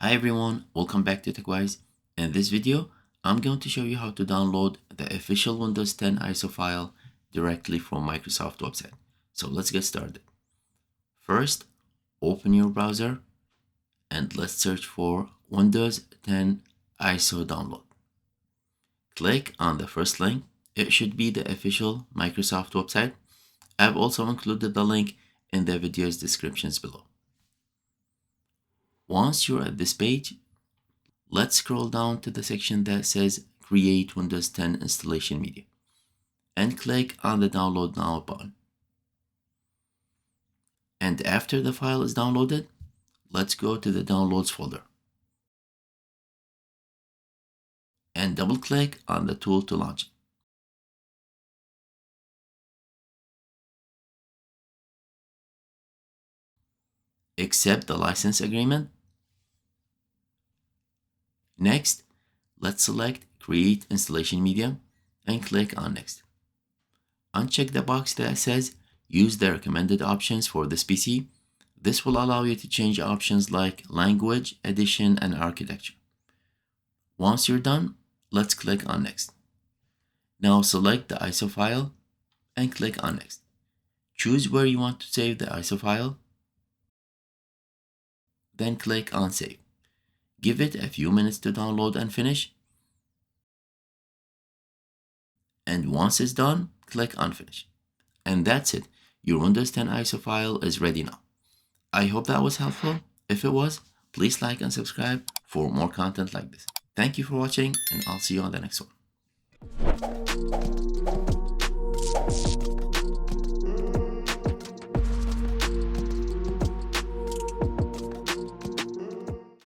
Hi everyone, welcome back to TechWise. In this video, I'm going to show you how to download the official Windows 10 ISO file directly from Microsoft website. So let's get started. First, open your browser and let's search for Windows 10 ISO download. Click on the first link. It should be the official Microsoft website. I've also included the link in the video's descriptions below. Once you're at this page, let's scroll down to the section that says Create Windows 10 Installation Media and click on the Download Now button. And after the file is downloaded, let's go to the Downloads folder and double-click on the tool to launch it. Accept the license agreement. Next, let's select Create Installation Media and click on Next. Uncheck the box that says Use the recommended options for this PC. This will allow you to change options like language, edition, and architecture. Once you're done, let's click on Next. Now select the ISO file and click on Next. Choose where you want to save the ISO file, then click on Save. Give it a few minutes to download and finish. And once it's done, click on Finish. And that's it. Your Windows 10 ISO file is ready now. I hope that was helpful. If it was, please like and subscribe for more content like this. Thank you for watching, and I'll see you on the next one.